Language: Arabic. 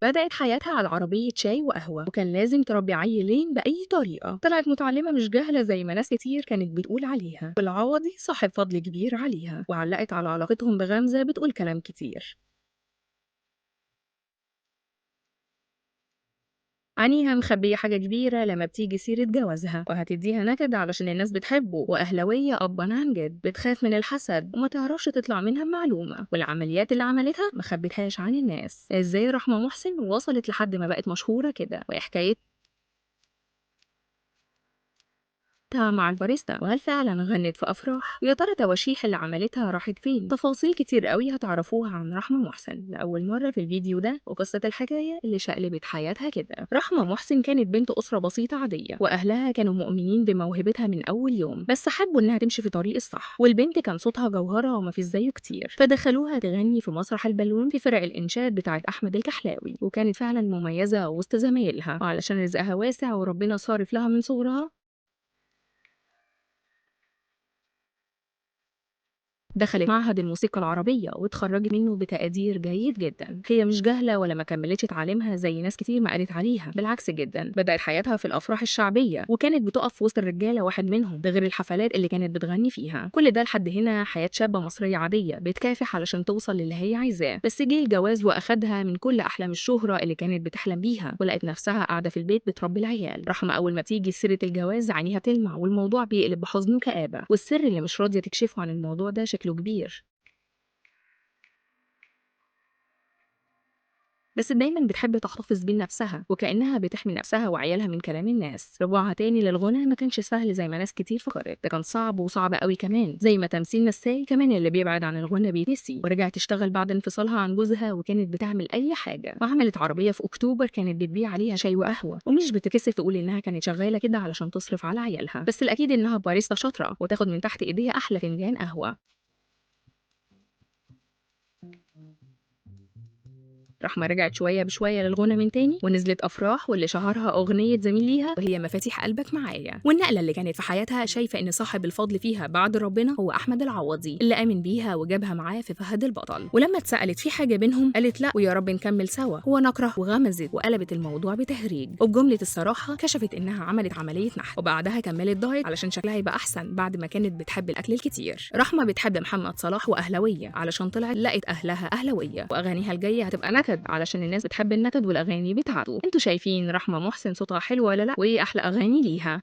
بدأت حياتها على عربية شاي وقهوة، وكان لازم تربي عيلين بأي طريقة. طلعت متعلمة مش جاهلة زي ما ناس كتير كانت بتقول عليها. والعوضي صاحب فضل كبير عليها، وعلقت على علاقتهم بغمزة بتقول كلام كتير. عينيها مخبية حاجة كبيرة لما بتيجي سيرة جوازها، وهتديها نكد علشان الناس بتحبه، وأهلوية أبا عن جد بتخاف من الحسد وما تعرفش تطلع منها معلومة. والعمليات اللي عملتها ما خبتهاش عن الناس. ازاي رحمة محسن وصلت لحد ما بقت مشهورة كده، وحكاية مع الباريستا، وهل فعلا غنت في افراح؟ ويا ترى تواشيح اللي عملتها راحت فين؟ تفاصيل كتير قوي هتعرفوها عن رحمه محسن لاول مره في الفيديو ده، وقصه الحكايه اللي شقلبت حياتها كده. رحمه محسن كانت بنت اسره بسيطه عاديه، واهلها كانوا مؤمنين بموهبتها من اول يوم، بس حبوا انها تمشي في طريق الصح. والبنت كان صوتها جوهره وما فيش زيه كتير، فدخلوها تغني في مسرح البالون في فرق الانشاد بتاعت احمد الكحلاوي، وكانت فعلا مميزه وسط زمايلها. وعلشان رزقها واسع وربنا صارف لها من صغرها، دخلت معهد الموسيقى العربية واتخرجت منه بتقدير جيد جدا. هي مش جاهلة ولا ما كملتش تعليمها زي ناس كتير ما قالت عليها، بالعكس جدا. بدأت حياتها في الأفراح الشعبية، وكانت بتقف وسط الرجالة واحد منهم، ده غير الحفلات اللي كانت بتغني فيها. كل ده لحد هنا حياة شابة مصرية عادية بتكافح علشان توصل للي هي عايزاه. بس جه الجواز وأخدها من كل أحلام الشهرة اللي كانت بتحلم بيها، ولقت نفسها قاعدة في البيت بتربي العيال. رحمة أول ما تيجي سيرة الجواز عينيها تلمع، والموضوع بيقلب بحزن وكآبة. والسر اللي مش راضية تكشفه عن الموضوع ده شكله كبير، بس دايما بتحب تحتفظ بين نفسها، وكأنها بتحمي نفسها وعيالها من كلام الناس. رجوعها تاني للغنى ما كانش سهل زي ما ناس كتير فكرت، ده كان صعب وصعب قوي كمان. زي ما تمثيل نساي كمان اللي بيبعد عن الغنى بيتنسي. ورجعت تشتغل بعد انفصالها عن جوزها، وكانت بتعمل اي حاجه. وعملت عربيه في اكتوبر كانت بتبيع عليها شاي وقهوه، ومش بتكسف تقول انها كانت شغاله كده علشان تصرف على عيالها. بس الاكيد انها باريستا شاطره وتاخد من تحت ايديها احلى فنجان قهوه. رحمة رجعت شوية بشوية للغنى من تاني، ونزلت أفراح، واللي شهرها أغنية زميل ليها وهي مفاتيح قلبك معايا. والنقلة اللي كانت في حياتها شايفة إن صاحب الفضل فيها بعد ربنا هو أحمد العوضي، اللي آمن بيها وجابها معاه في فهد البطل. ولما اتسألت في حاجة بينهم قالت لا، ويا رب نكمل سوا، هو نكره، وغمزت وقلبت الموضوع بتهريج. وبجملة الصراحة كشفت إنها عملت عملية نحت، وبعدها كملت دايت علشان شكلها يبقى أحسن بعد ما كانت بتحب الأكل الكتير. رحمة بتحب محمد صلاح وأهلوية علشان طلعت لقت أهلها أهلوية، وأغانيها الجاية هتبقى نكد علشان الناس بتحب النكد والأغاني بتاعته. انتوا شايفين رحمة محسن صوتها حلو ولا لأ؟ وإيه أحلى أغاني ليها؟